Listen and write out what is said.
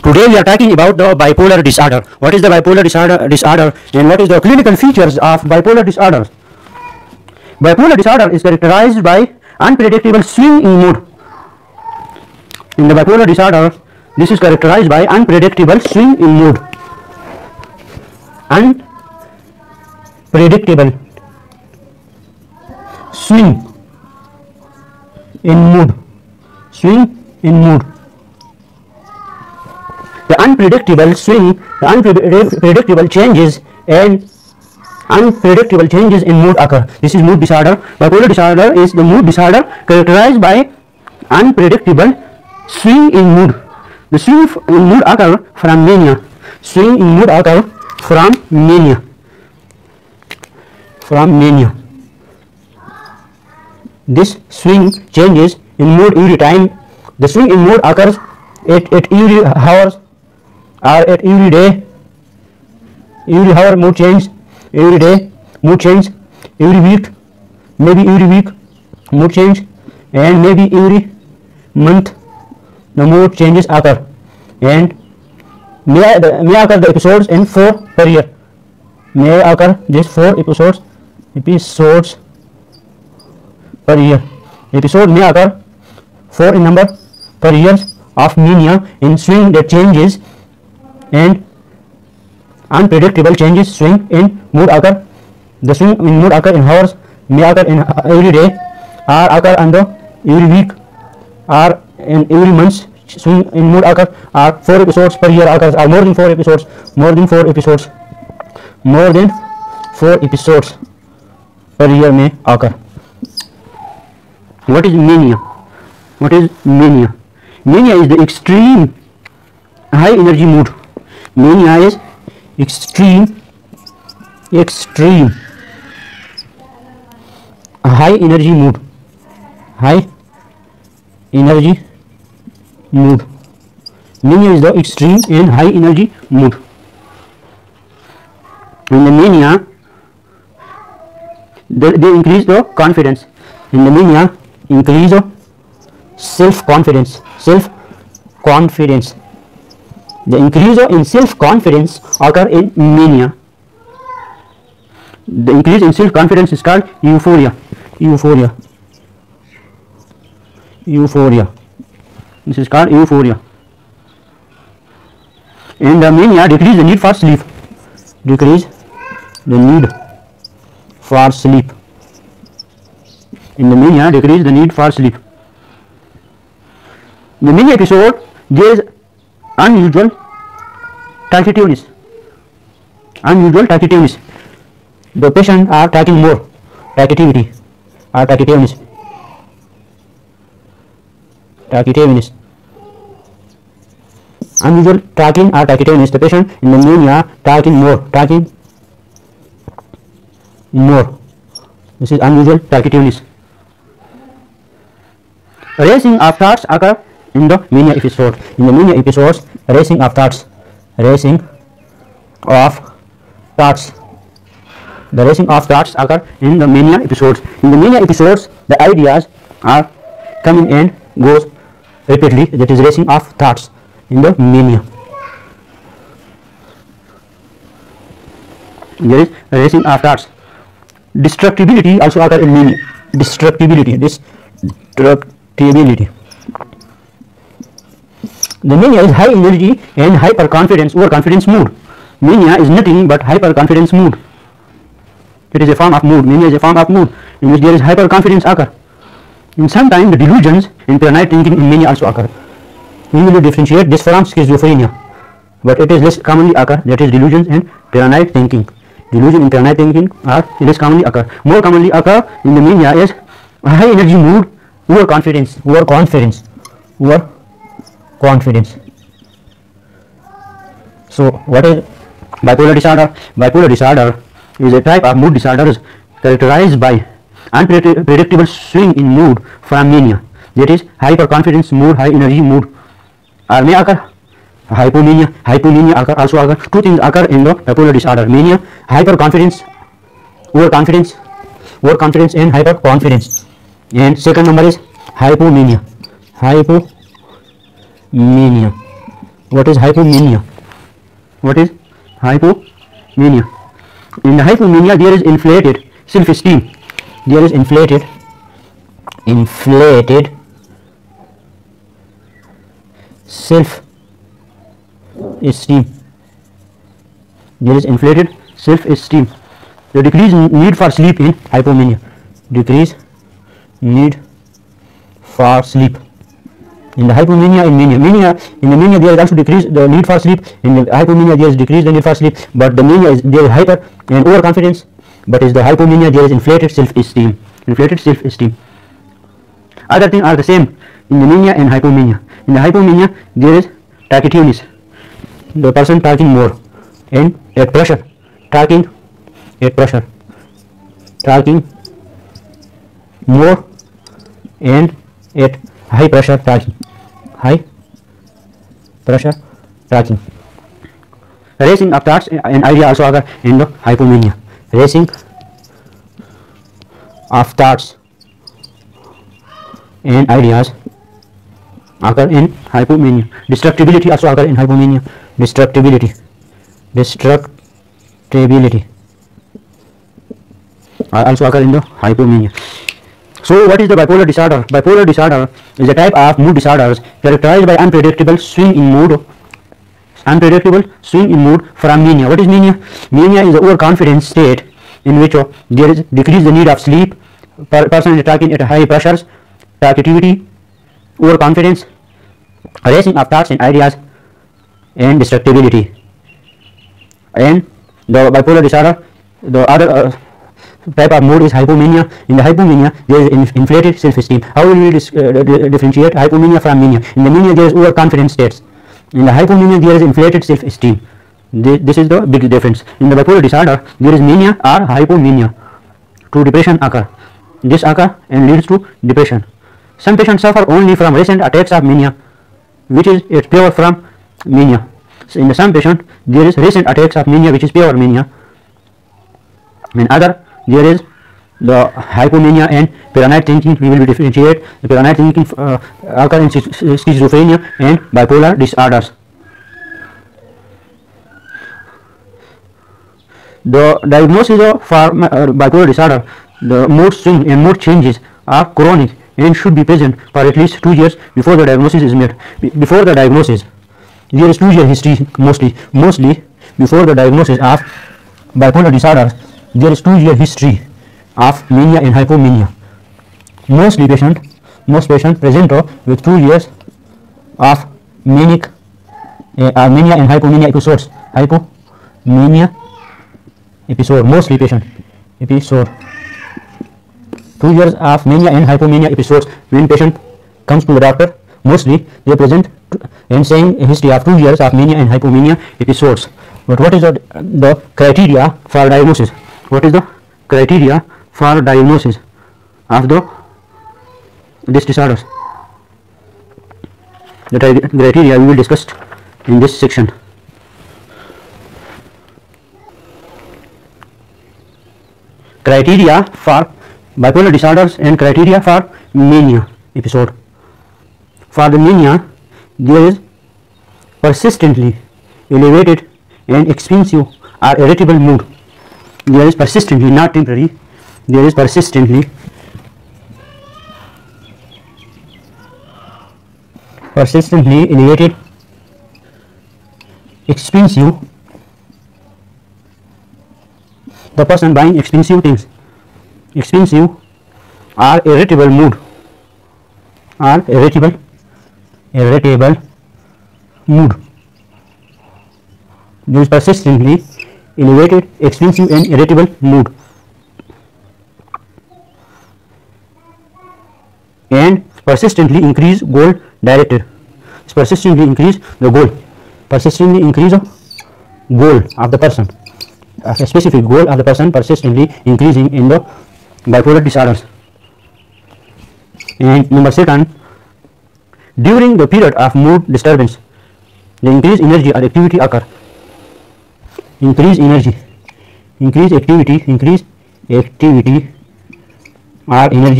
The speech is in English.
Today we are talking about the bipolar disorder. What is the bipolar disorder and what is the clinical features of bipolar disorder? Bipolar disorder is characterized by unpredictable swing in mood. In the bipolar disorder, this is characterized by unpredictable swing in mood. Unpredictable swing in mood. Swing in mood. The unpredictable swing, the unpredictable changes and unpredictable changes in mood occur. This is mood disorder. Bipolar disorder is the mood disorder characterized by unpredictable swing in mood. The swing in mood occur from mania. Swing in mood occur from mania. From mania. This swing changes in mood every time. The swing in mood occurs at every hours or at every day. Every hour mood change. Every day mood change. Every week, maybe every week mood change, and maybe every month the mood changes occur. And may occur the episodes in 4 per year. May occur just 4 episodes per year. Episode may occur 4 in number per year of mania in swing that changes and unpredictable changes. Swing in mood occur. The swing in mood occur in hours, may occur in every day, or occur under every week, or in every month. Swing in mood occur are 4 episodes per year occurs, or more than 4 episodes. More than 4 episodes per year may occur. What is mania? What is mania? Mania is the extreme high energy mood. Mania is extreme high energy mood. High energy mood. Mania is the extreme and high energy mood. In the mania, they increase the confidence. In the mania, increase the self-confidence. The increase in self-confidence occur in mania. The increase in self-confidence is called euphoria. This is called euphoria. And the mania decrease the need for sleep. In the mania, decrease the need for sleep. In the mania episode, there is unusual tachypnea. The patient are talking more. Tachypnea. Unusual talking or tachypnea. The patient in the mania talking more. This is unusual tachypnea. Racing of thoughts occur in the mania episode. In the mania episodes, racing of thoughts. The racing of thoughts occur in the mania episodes. In the mania episodes, the ideas are coming and goes rapidly. That is racing of thoughts in the mania. There is racing of thoughts. Destructibility also occur in mania. Destructibility. The mania is high energy and hyperconfidence, overconfidence mood. Mania is nothing but hyperconfidence mood. It is a form of mood. Mania is a form of mood in which there is hyperconfidence occur. And sometimes the delusions and paranoid thinking in mania also occur. We will differentiate this from schizophrenia, but it is less commonly occur. That is delusions and paranoid thinking. Delusion and paranoid thinking are less commonly occur. More commonly occur in the mania is high energy mood, overconfidence. So, what is bipolar disorder? Bipolar disorder is a type of mood disorders characterized by unpredictable swing in mood from mania. That is hyperconfidence mood, high energy mood, or may occur hypomania. Also occur. 2 things occur in the bipolar disorder: mania, hyperconfidence, overconfidence, and hyperconfidence. And second number is hypomania. What is hypomania? What is hypomania? In the hypomania, there is inflated self-esteem. There is inflated self-esteem. There is inflated self-esteem. The decreased need for sleep in hypomania. Decreased need for sleep. In the hypomania, in the mania there is also decreased the need for sleep. In the hypomania there is decreased the need for sleep, but the mania is there is hyper and overconfidence. But is the hypomania there is inflated self-esteem. Other things are the same in the mania and hypomania. In the hypomania there is tachypnea, the person talking more, and at pressure, talking more, and at high pressure talking. Racing of thoughts and ideas also occur in the hypomania. Racing of thoughts and ideas occur in hypomania. Destructibility also occur in hypomania. Destructibility also occur in the hypomania. So what is the bipolar disorder? Bipolar disorder is a type of mood disorders characterized by unpredictable swing in mood from mania. What is mania? Mania is the overconfident state in which there is decreased the need of sleep, person is talking at high pressures, talkativity, overconfidence, racing of thoughts and ideas, and destructibility. And the bipolar disorder, the other type of mood is hypomania. In the hypomania there is inflated self-esteem. How will we differentiate hypomania from mania? In the mania there is overconfident states. In the hypomania there is inflated self-esteem. This is the big difference. In the bipolar disorder there is mania or hypomania. To depression occur. This occur and leads to depression. Some patients suffer only from recent attacks of mania, which is pure from mania. So in some patient there is recent attacks of mania, which is pure mania. In other there is the hypomania and paranoid thinking. We will differentiate the paranoid thinking occur in schizophrenia and bipolar disorders. The diagnosis for bipolar disorder, the mood swing and mood changes are chronic and should be present for at least 2 years before the diagnosis is made. Before the diagnosis, there is 2 year history mostly before the diagnosis of bipolar disorder. There is 2 year history of mania and hypomania. Most patient present with 2 years of mania and hypomania episodes. Mostly patient episode 2 years of mania and hypomania episodes. When patient comes to the doctor, mostly they present and saying a history of 2 years of mania and hypomania episodes. But what is the criteria for diagnosis? What is the criteria for diagnosis of these disorders? The criteria we will discuss in this section. Criteria for bipolar disorders and criteria for mania episode. For the mania, there is persistently elevated and expensive or irritable mood. There is persistently, not temporary, there is persistently elevated, expensive, the person buying expensive things, expensive or irritable mood, or irritable mood. There is persistently elevated, expensive and irritable mood, and persistently increase goal directed. Persistently increase the goal, persistently increase the goal of the person, a specific goal of the person persistently increasing in the bipolar disorders. And number 2, during the period of mood disturbance, the increased energy or activity occur. Increase energy, increase activity or energy